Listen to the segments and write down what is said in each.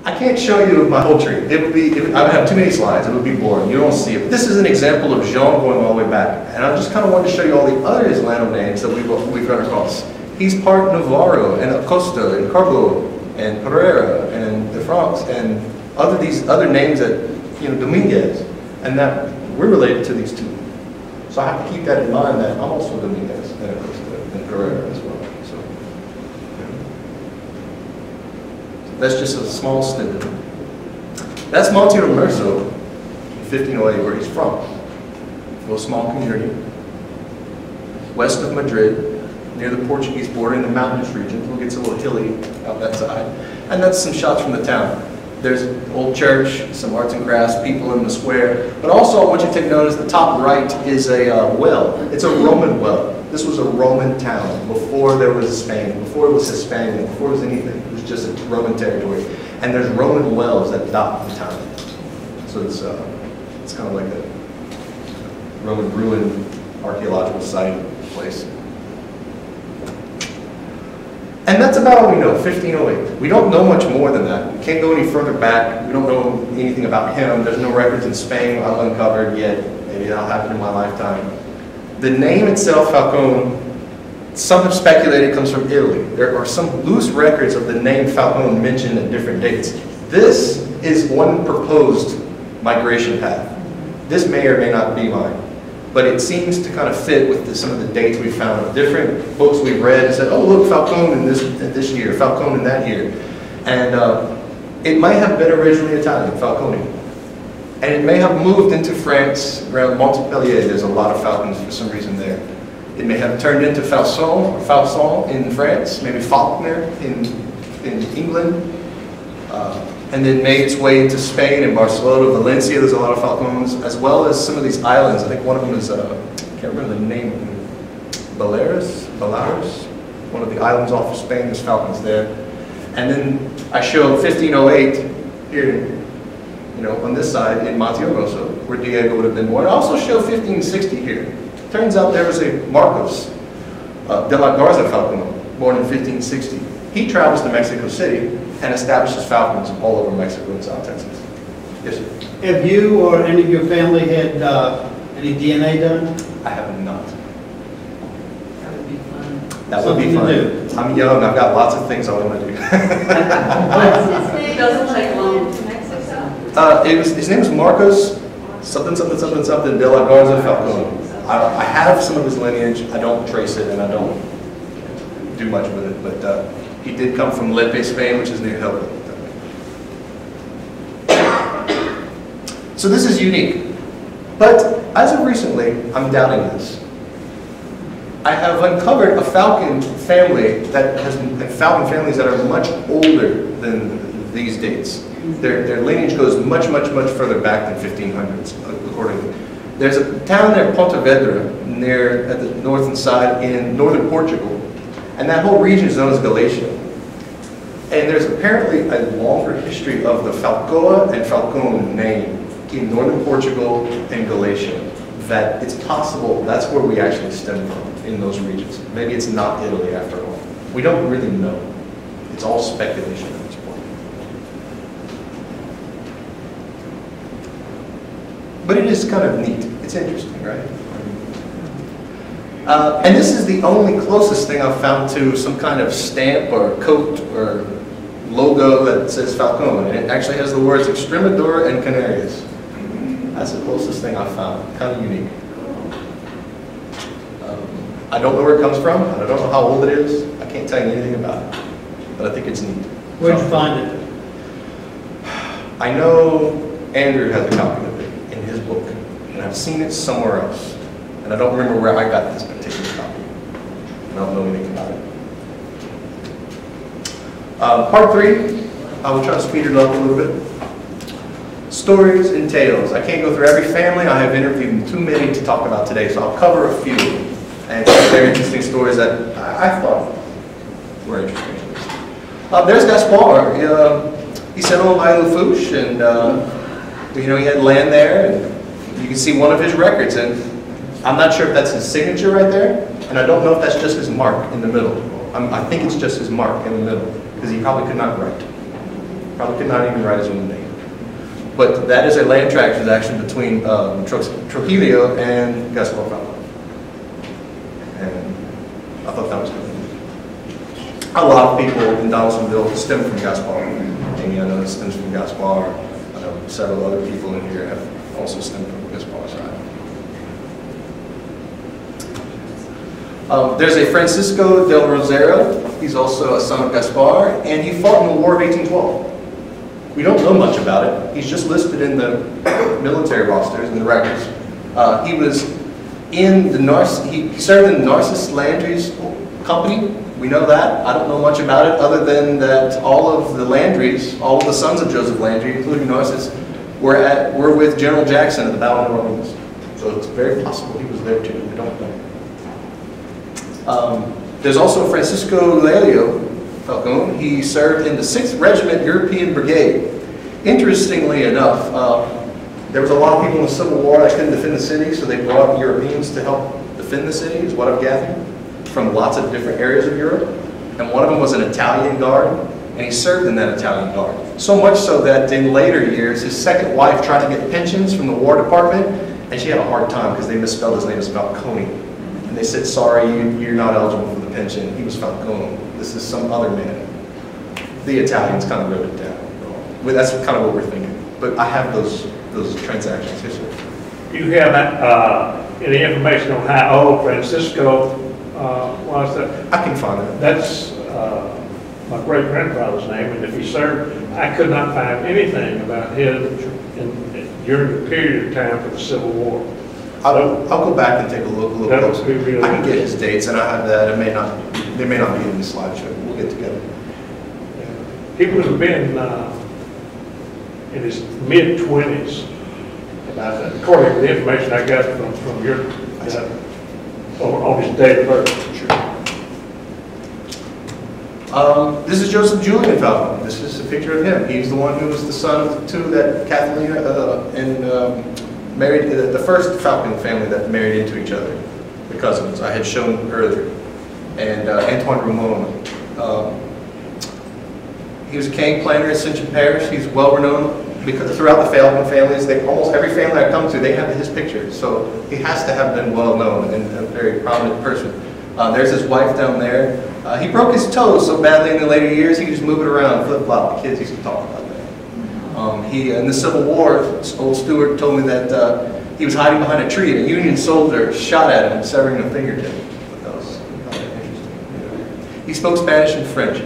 I can't show you my whole tree. I would have too many slides. It would be boring. You don't see it. But this is an example of Jean going all the way back. And I just kind of wanted to show you all the other Islano names that we've run across. He's part Navarro and Acosta and Carbo and Pereira and De Francs and these other names that, Dominguez, and that we're related to these two. So I have to keep that in mind that I'm also Dominguez and Acosta and Pereira as well. So that's just a small snippet. That's Monte Romerso, 1508, where he's from. A little small community, west of Madrid, near the Portuguese border in the mountainous region. It gets a little hilly out that side. And that's some shots from the town. There's an old church, some arts and crafts, people in the square. But also I want you to take notice, the top right is a well. It's a Roman well. This was a Roman town before there was Spain, before it was Hispania, before it was anything. It was just a Roman territory. And there's Roman wells that dot the town. So it's kind of like a Roman ruin archaeological site place. And that's about all we know, 1508. We don't know much more than that. We can't go any further back. We don't know anything about him. There's no records in Spain I've uncovered yet. Maybe that'll happen in my lifetime. The name itself, Falcon, some have speculated comes from Italy. There are some loose records of the name Falcon mentioned at different dates. This is one proposed migration path. This may or may not be mine. But it seems to kind of fit with some of the dates we found of different books we've read and said, oh, look, Falcon in this year, Falcon in that year. And it might have been originally Italian, Falcone. And it may have moved into France around Montpellier. There's a lot of falcons for some reason there. It may have turned into Falcon in France, maybe Faulkner in England. And then made its way into Spain and Barcelona, Valencia. There's a lot of falcons, as well as some of these islands. I think one of them is, I can't remember the name of them, Baleares, one of the islands off of Spain. There's falcons there. And then I show 1508 here, on this side in Monte Romerso, where Diego would have been born. I also show 1560 here. Turns out there was a Marcos de la Garza Falcon, born in 1560. He travels to Mexico City and establishes falcons all over Mexico and South Texas. Yes, sir. Have you or any of your family had any DNA done? I have not. That would be fun. That would be fun. I'm young. I've got lots of things I want to do. What's his name? It doesn't take long to Mexico. His name was Marcos, something de la Garza Falcon. I have some of his lineage. I don't trace it and I don't do much with it, but he did come from Lepe, Spain, which is near Helva. So this is unique. But as of recently, I'm doubting this. I have uncovered a falcon family falcon families that are much older than these dates. Their lineage goes much further back than 1500s, accordingly. There's a town there, Pontevedra, at the northern side in northern Portugal. And that whole region is known as Galicia. And there's apparently a longer history of the Falcoa and Falcon name in northern Portugal and Galicia, that it's possible that's where we actually stem from, in those regions. Maybe it's not Italy after all. We don't really know. It's all speculation at this point. But it is kind of neat. It's interesting, right? And this is the only closest thing I've found to some kind of stamp or coat or logo that says Falcon. And it actually has the words Extremadura and Canarias. That's the closest thing I've found. Kind of unique. I don't know where it comes from. I don't know how old it is. I can't tell you anything about it. But I think it's neat. Where'd you find it? I know Andrew has a copy of it in his book. And I've seen it somewhere else. And I don't remember where I got this particular copy. I don't know anything about it. Part 3, I will try to speed it up a little bit. Stories and tales. I can't go through every family. I have interviewed too many to talk about today, so I'll cover a few. And some very interesting stories that I thought were interesting. There's Gaspar. He's settled by Lafouche, and he had land there, and you can see one of his records. And I'm not sure if that's his signature right there, and I don't know if that's just his mark in the middle. I think it's just his mark in the middle, because he probably could not write. Probably could not even write his own name. But that is a land tract transaction between Trujillo and Casa de Falcon. And I thought that was good. A lot of people in Donaldsonville stem from Gaspar. Amy, I know that stems from Gaspar. I know several other people in here have also stemmed from Gaspar's side. There's a Francisco del Rosero. He's also a son of Gaspar, and he fought in the War of 1812. We don't know much about it. He's just listed in the military rosters and the records. He was in the he served in Narcissus Landry's company. We know that. I don't know much about it other than that all of the Landrys, all of the sons of Joseph Landry, including Narcissus, were with General Jackson at the Battle of New Orleans. So it's very possible he was there too. We don't know. There's also Francisco Lelio Falcon. He served in the 6th Regiment European Brigade. Interestingly enough, there was a lot of people in the Civil War that couldn't defend the city, so they brought Europeans to help defend the city, is what I've gathered, from lots of different areas of Europe. And one of them was an Italian guard, and he served in that Italian guard. So much so that in later years, his second wife tried to get pensions from the War Department, and she had a hard time because they misspelled his name as Falcone. And they said, sorry, you're not eligible for the pension. He was Falcone. This is some other man. The Italians kind of wrote it down. Well, that's kind of what we're thinking. But I have those transactions history. You have any information on how old Francisco was? That? I can find it. That's my great-grandfather's name, and if he served, I could not find anything about him during the period of time for the Civil War. I'll go back and take a look a little closer. Really I can get his dates, and I have that. They may not be in the slideshow. We'll get together. He would have been in his mid-20s, about that, according to the information I got from your on his date of birth. Sure. This is Joseph Julian Falcon. This is a picture of him. He's the one who was the son of the two that Catalina married, the first Falcon family that married into each other, the cousins I had shown earlier. And Antoine Ramon. He was a cane planter in Ascension Parish. He's well renowned because throughout the Falcon families, almost every family I come to, they have his picture. So he has to have been well known and a very prominent person. There's his wife down there. He broke his toes so badly in the later years, he could just move it around, flip-flop. The kids used to talk about that. In the Civil War, old Stewart told me that he was hiding behind a tree and a Union soldier shot at him, severing a fingertip. That was interesting. He spoke Spanish and French.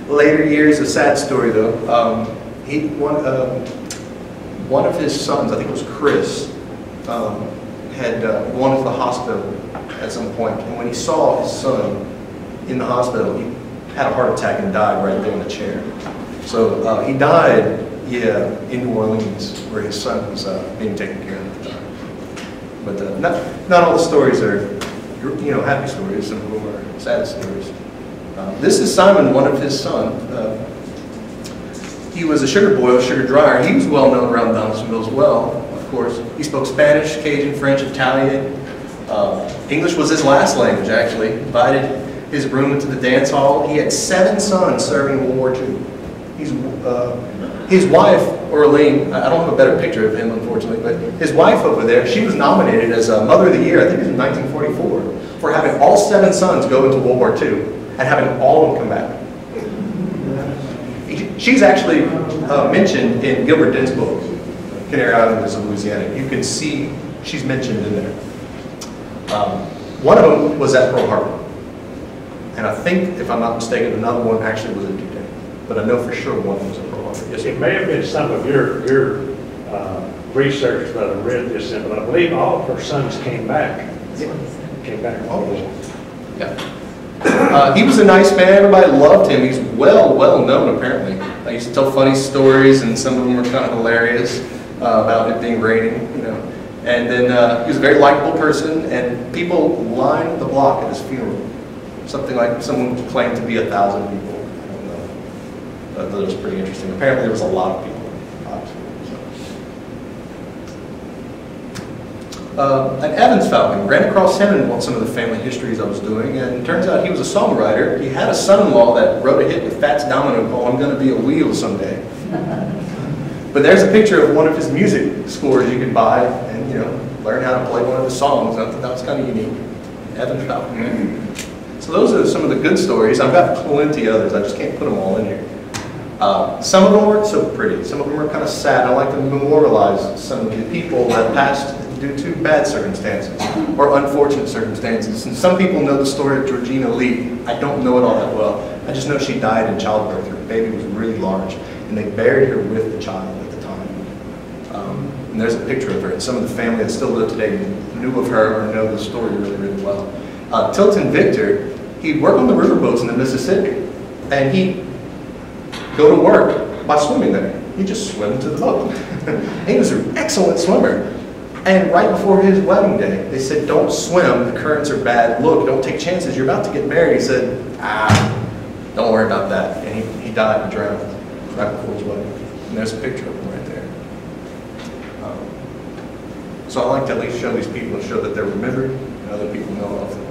Later years, a sad story though. One of his sons, I think it was Chris, had gone to the hospital at some point, and when he saw his son in the hospital, he had a heart attack and died right there in the chair. So he died, in New Orleans, where his son was being taken care of at the time. But not all the stories are, happy stories. Some of them are sad stories. This is Simon, one of his sons. He was a sugar boiler, sugar dryer. He was well known around Donaldsonville as well, of course. He spoke Spanish, Cajun, French, Italian. English was his last language, actually. Divided his room into the dance hall. He had 7 sons serving in World War II. His wife, Orlean, I don't have a better picture of him, unfortunately, but his wife over there, she was nominated as Mother of the Year, I think it was in 1944, for having all 7 sons go into World War II and having all of them come back. She's actually mentioned in Gilbert Dent's book, Canary Islanders of Louisiana. You can see she's mentioned in there. One of them was at Pearl Harbor. And I think, if I'm not mistaken, another one actually was at D-Day. But I know for sure one was at Pearl Harbor. Yes, it may have been some of your research that I read this in, but I believe all of her sons came back. Came back. Oh, yeah. He was a nice man. Everybody loved him. He's well known, apparently. I used to tell funny stories, and some of them were kind of hilarious about it being raining, And then he was a very likable person, and people lined the block at his funeral. Something like someone claimed to be 1,000 people. I don't know. That was pretty interesting. Apparently, there was a lot of people. an Evans Falcon. Ran across him in some of the family histories I was doing, and it turns out he was a songwriter. He had a son-in-law that wrote a hit with Fats Domino called "I'm Gonna Be a Wheel Someday." But there's a picture of one of his music scores you can buy and, learn how to play one of his songs. I thought that was kind of unique. Evans Falcon. So those are some of the good stories. I've got plenty others. I just can't put them all in here. Some of them weren't so pretty. Some of them are kind of sad. I like to memorialize some of the people that passed due to bad circumstances or unfortunate circumstances. And some people know the story of Georgina Lee. I don't know it all that well. I just know she died in childbirth. Her baby was really large, and they buried her with the child at the time. And there's a picture of her. And some of the family that still live today knew of her or know the story really, really well. Tilton Victor, he'd work on the riverboats in the Mississippi, and he'd go to work by swimming there. He'd just swim to the boat. He was an excellent swimmer. And right before his wedding day, they said, "Don't swim, the currents are bad. Look, don't take chances, you're about to get married." He said, "Don't worry about that." And he died and drowned right before his wedding. And there's a picture of him right there. So I like to at least show these people and show that they're remembered and other people know of them.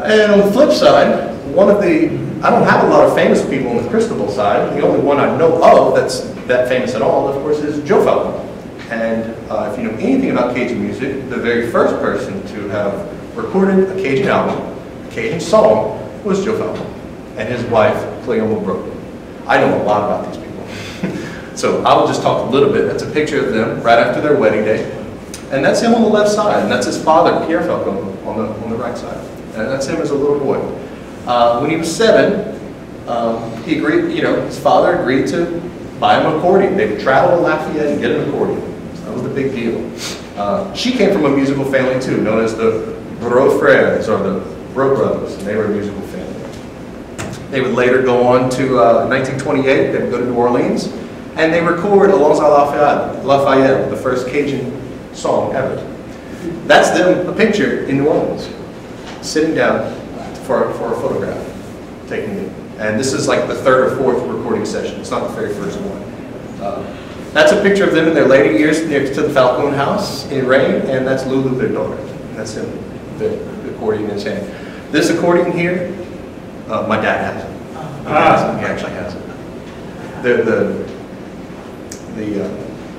And on the flip side, I don't have a lot of famous people on the Cristobal side. The only one I know of that's that famous at all, of course, is Joe Falcon. And if you know anything about Cajun music, the very first person to have recorded a Cajun album, a Cajun song, was Joe Falcon and his wife, Cleoma Brooke. I know a lot about these people. So I will just talk a little bit. That's a picture of them right after their wedding day. And that's him on the left side, and that's his father, Pierre Falcon, on the right side. And that's him as a little boy. When he was 7, he agreed, his father agreed to buy him an accordion. They would travel to Lafayette and get an accordion. So that was the big deal. She came from a musical family too, known as the Bro Frères, or the Bro Brothers, and they were a musical family. They would later go on to 1928, they would go to New Orleans, and they record Alongside Lafayette, the first Cajun song ever. That's them, a picture in New Orleans, sitting down for a photograph, taking it. And this is like the 3rd or 4th recording session. It's not the very first one. That's a picture of them in their later years next to the Falcon house in rain, and that's Lulu, their daughter. And that's him, the accordion in his hand. This accordion here, my dad has it. He actually has it. The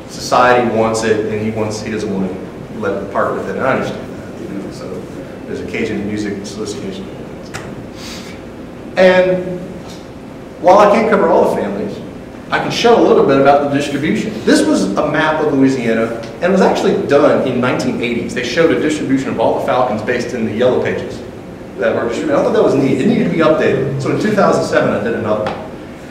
society wants it, and he doesn't want to let it part with it. And I understand that, so there's a Cajun Music Association. And while I can't cover all the families, I can show a little bit about the distribution. This was a map of Louisiana, and it was actually done in 1980s. They showed a distribution of all the Falcons based in the Yellow Pages that were distributed. I thought that was neat. It needed to be updated. So in 2007, I did another one.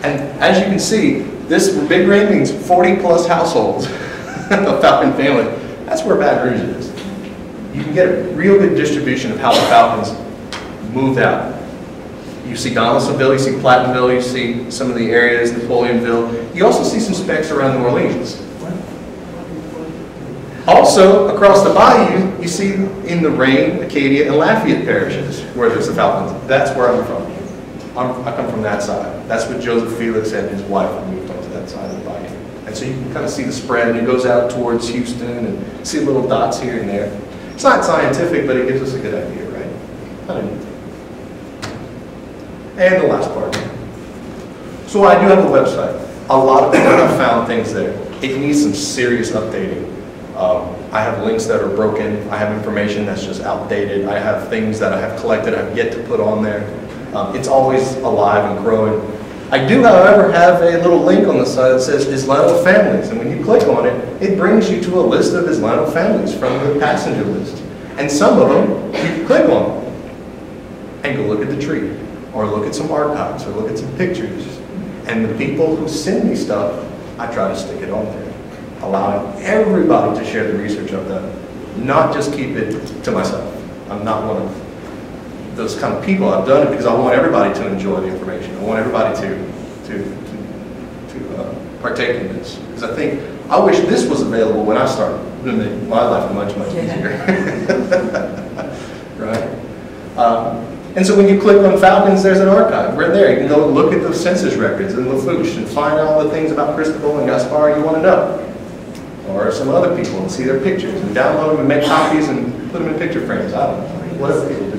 And as you can see, this big ring means 40+ households of Falcon family. That's where Baton Rouge is. You can get a real good distribution of how the Falcons moved out. You see Donaldsonville, you see Platteville, you see some of the areas, Napoleonville. You also see some specks around New Orleans. Also, across the bayou, you see in the Rain, Acadia, and Lafayette parishes where there's the Falcons. That's where I'm from. I come from that side. That's what Joseph Felix and his wife moved onto that side of the bayou. And so you can kind of see the spread, and it goes out towards Houston, and see little dots here and there. It's not scientific, but it gives us a good idea, right? Kind of neat. And the last part. So I do have a website. A lot of people have found things there. It needs some serious updating. I have links that are broken. I have information that's just outdated. I have things that I have collected I've yet to put on there. It's always alive and growing. I do, however, have a little link on the side that says Islano families. And when you click on it, it brings you to a list of Islano families from the passenger list. And some of them, you can click on and go look at the tree, or look at some archives, or look at some pictures. And the people who send me stuff, I try to stick it on there, allowing everybody to share the research of that, not just keep it to myself. I'm not one of those kind of people. I've done it because I want everybody to enjoy the information. I want everybody to partake in this. Because I wish this was available when I started. It would make my life much, much easier. Right? And so when you click on Falcons, there's an archive right there. You can go look at the census records in Lafourche and find all the things about Cristobal and Gaspar you want to know. or some other people and see their pictures and download them and make copies and put them in picture frames. I don't know, whatever people do.